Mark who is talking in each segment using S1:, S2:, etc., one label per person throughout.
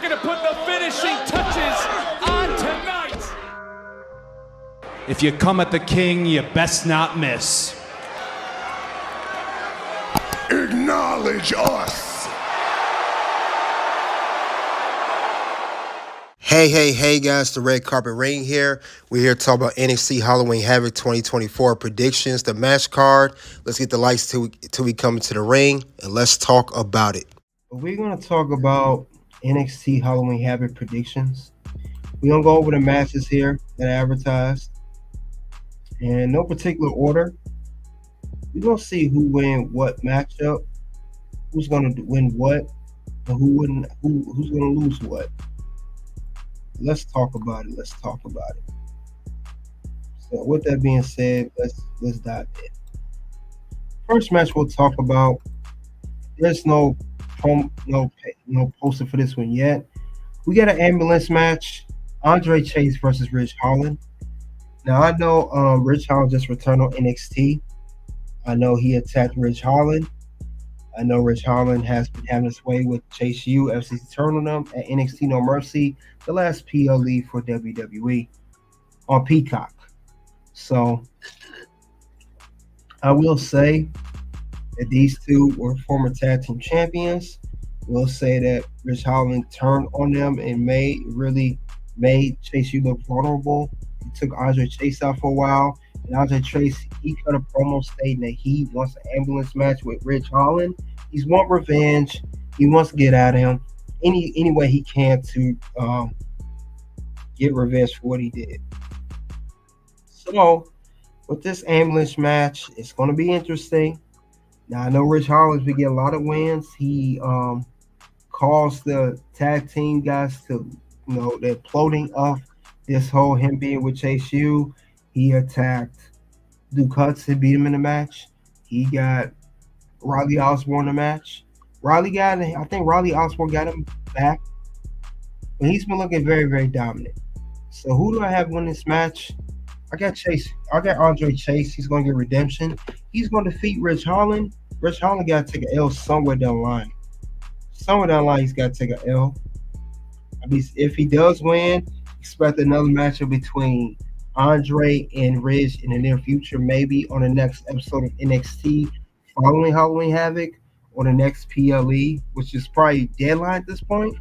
S1: going to put the finishing touches on tonight.
S2: If you come at the king, you best not miss.
S3: Acknowledge us.
S4: Hey guys, the Red Carpet Ring here. We're here to talk about NXT Halloween Havoc 2024 predictions, the match card. Let's get the lights till we come into the ring, and let's talk about it.
S5: We're going to talk about NXT Halloween Havoc predictions. We're going to go over the matches here that are advertised. In no particular order. We're going to see who win what matchup, who's going to win what, and who's going to lose what. Let's talk about it. So with that being said, let's dive in. First match we'll talk about. There's no poster for this one yet. We got an ambulance match. Andre Chase versus Ridge Holland. Now I know Ridge Holland just returned on NXT. I know he attacked Ridge Holland. I know Ridge Holland has been having his way with Chase U, FCC turning them at NXT No Mercy, the last PLE for WWE on Peacock. So I will say that these two were former tag team champions. We'll say that Ridge Holland turned on them and really made Chase U look vulnerable. He took Andre Chase out for a while. And Andre Chase, he cut a promo stating that he wants an ambulance match with Ridge Holland. He's want revenge. He wants to get at him any way he can to get revenge for what he did. So, with this ambulance match, it's going to be interesting. Now, I know Ridge Holland's been getting a lot of wins. He caused the tag team guys to, the imploding of this whole him being with Chase U. He attacked Duke Hudson, beat him in the match. He got Riley Osborne in the match. I think Riley Osborne got him back. But he's been looking very, very dominant. So who do I have win this match? I got Chase. I got Andre Chase. He's going to get redemption. He's going to defeat Ridge Holland. Ridge Holland got to take an L somewhere down the line. He's got to take an L. I mean, if he does win, expect another matchup between Andre and Ridge in the near future, maybe on the next episode of NXT following Halloween Havoc, or the next PLE, which is probably deadline at this point.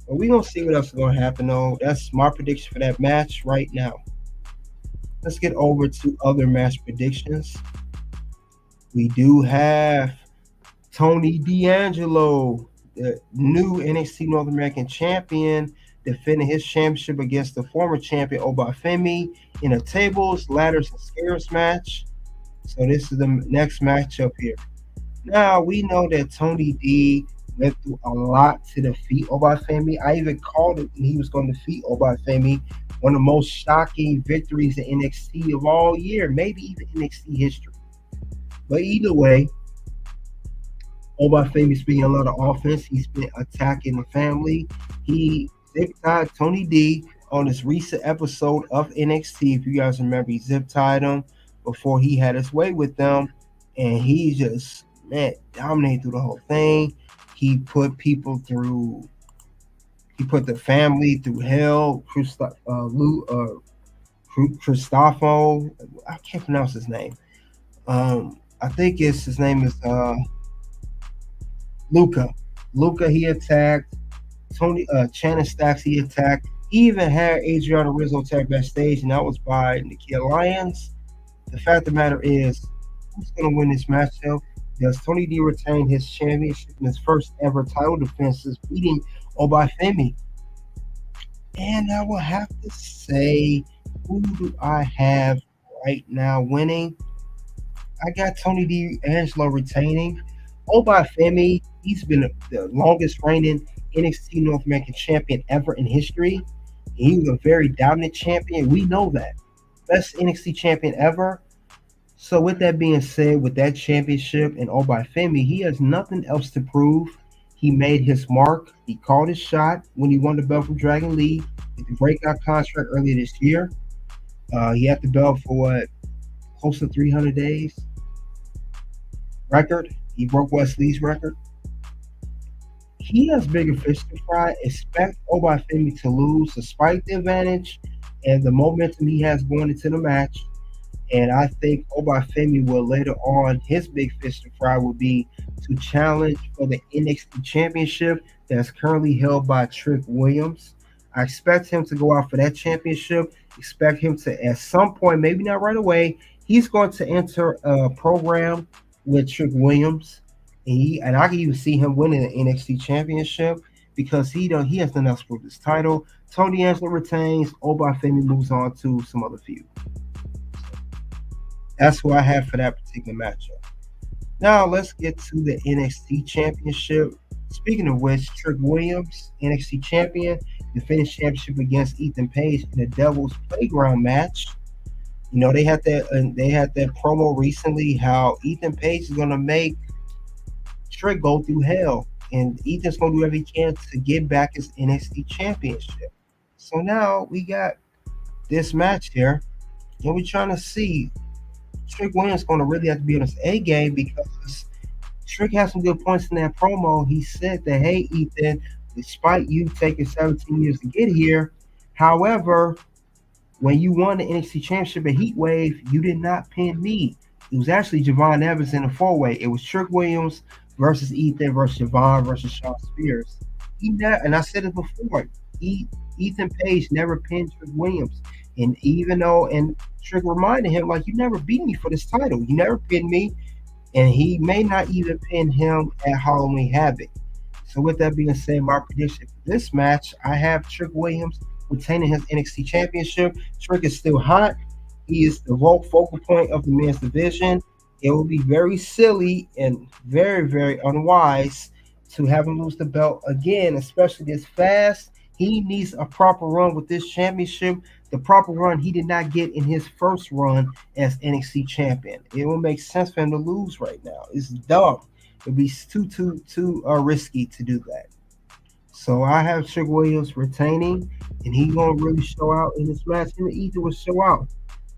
S5: But we're going to see what else is going to happen, though. That's my prediction for that match right now. Let's get over to other match predictions. We do have Tony D'Angelo, the new NXT North American champion, defending his championship against the former champion Obafemi in a tables, ladders, and scares match. So this is the next matchup here. Now, we know that Tony D went through a lot to defeat Obafemi. I even called it when he was going to defeat Obafemi. One of the most shocking victories in NXT of all year, maybe even NXT history. But either way, Obafemi's been a lot of offense. He's been attacking the family. He zip-tied Tony D on this recent episode of NXT. If you guys remember, he zip-tied him before he had his way with them. And he just, dominated through the whole thing. He put people through, he put the family through hell. Cristofo, I can't pronounce his name. I think his name is Luca. Luca, he attacked. Shannon Stacks, he attacked. He even had Adriana Rizzo attack backstage, and that was by Nikia Lyons. The fact of the matter is, who's going to win this matchup? Does Tony D retain his championship in his first ever title defenses, beating Obafemi? And I will have to say, who do I have right now winning? I got Tony D'Angelo retaining. Obafemi, he's been the longest reigning NXT North American champion ever in history. He was a very dominant champion. We know that. Best NXT champion ever. So with that being said, with that championship and Obafemi, he has nothing else to prove. He made his mark. He called his shot when he won the belt from Dragon Lee with the breakout contract earlier this year. He had the belt for close to 300 days. Record. He broke Wesley's record. he has bigger fish to fry. Expect Obafemi to lose despite the advantage and the momentum he has going into the match. And I think Obafemi will later on, his big fish to fry will be to challenge for the NXT Championship that's currently held by Trick Williams. I expect him to go out for that championship. Expect him to, at some point, maybe not right away, he's going to enter a program with Trick Williams. And I can even see him winning the NXT Championship because he has nothing else with his title. Tony Angelo retains. Obafemi moves on to some other feud. That's what I have for that particular matchup. Now let's get to the NXT Championship. Speaking of which, Trick Williams, NXT Champion, defended championship against Ethan Page in a Devil's Playground match. You know, they had that promo recently how Ethan Page is gonna make Trick go through hell, and Ethan's gonna do whatever he can to get back his NXT Championship. So now we got this match here, and we're trying to see. Trick Williams going to really have to be on his A game because Trick has some good points in that promo. He said that, hey, Ethan, despite you taking 17 years to get here, however, when you won the NXT Championship at Heatwave, you did not pin me. It was actually Javon Evans in a four-way. It was Trick Williams versus Ethan versus Javon versus Shawn Spears. And I said it before, Ethan Page never pinned Trick Williams. And even though, Trick reminded him, like, you never beat me for this title. You never pinned me. And he may not even pin him at Halloween Havoc. So with that being said, my prediction for this match, I have Trick Williams retaining his NXT Championship. Trick is still hot. He is the focal point of the men's division. It will be very silly and very, very unwise to have him lose the belt again, especially this fast. He needs a proper run with this championship. The proper run he did not get in his first run as NXT champion. It will make sense for him to lose right now. It's dumb. It'd be too risky to do that. So I have Trick Williams retaining, and he's gonna really show out in this match. And Ethan will show out.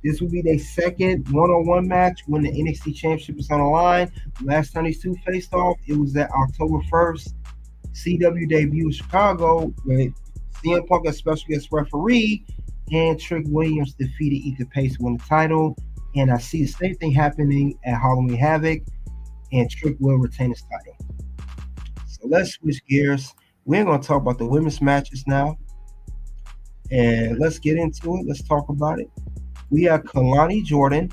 S5: This will be their second one-on-one match when the NXT Championship is on the line. Last time these two faced off, it was that October 1st CW debut in Chicago with CM Punk as special guest referee, and Trick Williams defeated Ethan Page to win the title. And I see the same thing happening at Halloween Havoc, and Trick will retain his title. So let's switch gears. We're going to talk about the women's matches now. And let's get into it. Let's talk about it. We have Kalani Jordan.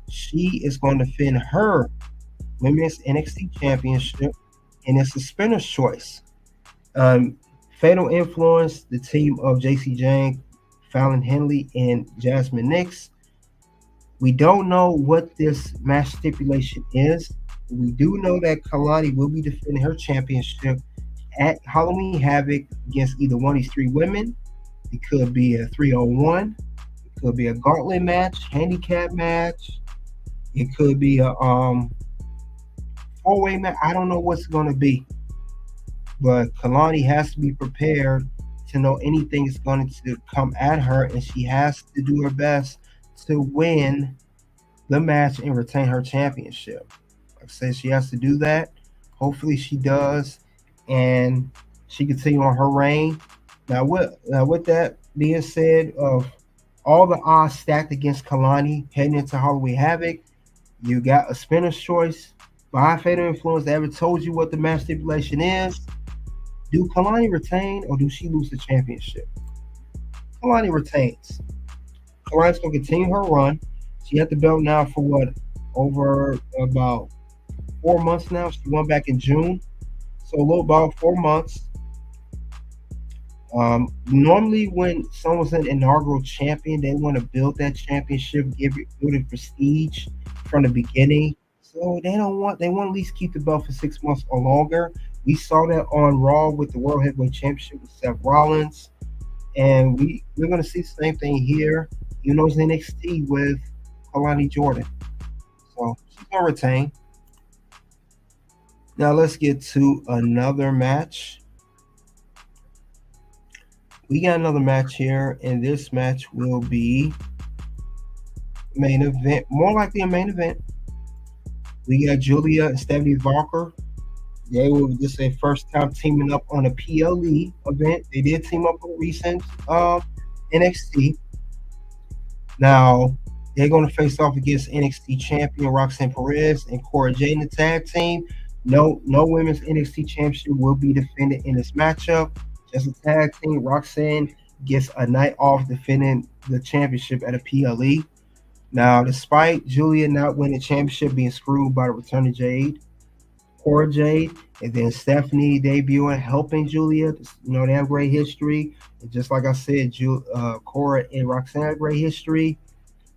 S5: She is going to defend her women's NXT championship, and it's a spinner's choice. Fatal Influence, the team of JC Jane, Fallon Henley, and Jasmine Nix. We don't know what this match stipulation is. We do know that Kalani will be defending her championship at Halloween Havoc against either one of these three women. It could be a 3-on-1. It could be a gauntlet match, handicap match. It could be a four-way match. I don't know what's going to be. But Kalani has to be prepared to know anything is going to come at her, and she has to do her best to win the match and retain her championship. Like I said, she has to do that. Hopefully she does, and she continue on her reign. Now with that being said, of all the odds stacked against Kalani heading into Halloween Havoc, you got a spinner's choice by Fatal Influence. They ever told you what the match stipulation is? Do Kalani retain or do she lose the championship? Kalani retains. Kalani's going to continue her run. She had the belt now for over about 4 months now. She won back in June. So a little about 4 months. Normally when someone's an inaugural champion, they want to build that championship, build it prestige from the beginning. So they want to at least keep the belt for 6 months or longer. We saw that on Raw with the World Heavyweight Championship with Seth Rollins. And we're going to see the same thing here, it's NXT with Kalani Jordan. So she's going to retain. Now let's get to another match. We got another match here, and this match will be main event, more likely a main event. We got Julia and Stephanie Walker This is their first time teaming up on a PLE event. They did team up on recent NXT. Now they're going to face off against NXT champion Roxanne Perez and Cora Jade in the tag team. No women's NXT championship will be defended in this matchup. Just a tag team. Roxanne gets a night off defending the championship at a PLE. Now, despite Julia not winning the championship, being screwed by the return of Jade, Cora Jade, and then Stephanie debuting, helping Julia. They have great history. And just like I said, Cora and Roxanne have great history.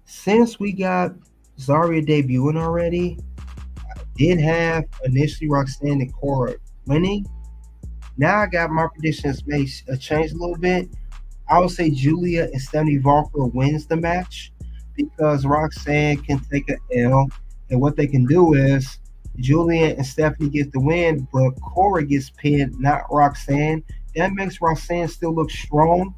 S5: Since we got Zarya debuting already, I did have initially Roxanne and Cora winning. Now I got my predictions may change a little bit. I would say Julia and Stephanie Walker wins the match because Roxanne can take an L. And what they can do is Julia and Stephanie get the win, but Cora gets pinned, not Roxanne. That makes Roxanne still look strong,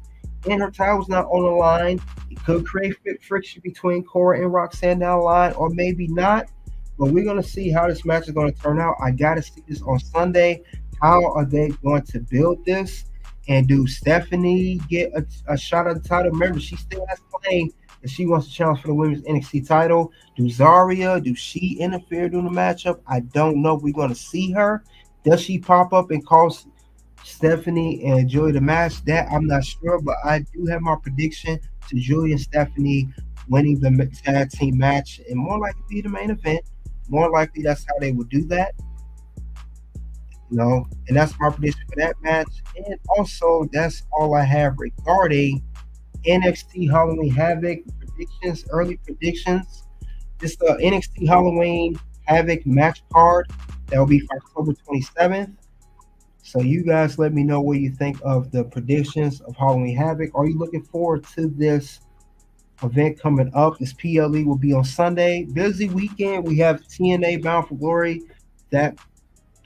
S5: and her title's not on the line. It could create friction between Cora and Roxanne down the line, or maybe not. But we're going to see how this match is going to turn out. I got to see this on Sunday. How are they going to build this? And do Stephanie get a shot at the title? Remember, she still has a claim that she wants to challenge for the women's NXT title. Do she interfere during the matchup? I don't know if we're going to see her. Does she pop up and cause Stephanie and Julia to match? That I'm not sure, but I do have my prediction to Julia and Stephanie winning the tag team match and more likely be the main event. More likely that's how they would do that. And that's my prediction for that match. And also, that's all I have regarding NXT Halloween Havoc predictions, early predictions. This is the NXT Halloween Havoc match card that will be for October 27th. So you guys let me know what you think of the predictions of Halloween Havoc. Are you looking forward to this event coming up? This PLE will be on Sunday. Busy weekend. We have TNA Bound for Glory. That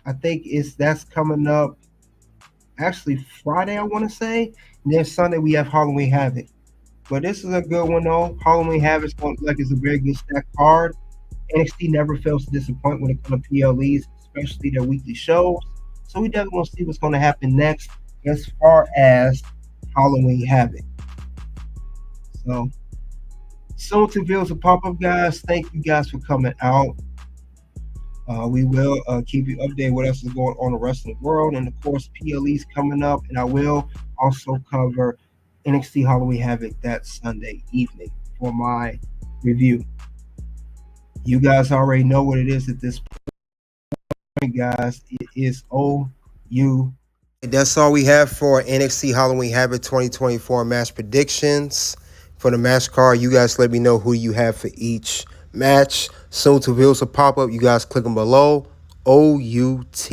S5: I think that's coming up actually Friday, I want to say. And then Sunday we have Halloween Havoc. But this is a good one though. Halloween Havoc looks like it's a very good stacked card. NXT never fails to disappoint when it comes to PLEs, especially their weekly shows. So we definitely want to see what's going to happen next as far as Halloween Havoc. So soon to reveal a pop-up, guys. Thank you guys for coming out. We will keep you updated what else is going on in the rest of the world. And, of course, PLE's coming up. And I will also cover NXT Halloween Havoc that Sunday evening for my review. You guys already know what it is at this point, guys. It is OU.
S4: That's all we have for NXT Halloween Havoc 2024 match predictions. For the match card, you guys let me know who you have for each match. Soon to reveal a pop-up. You guys click them below. OUT.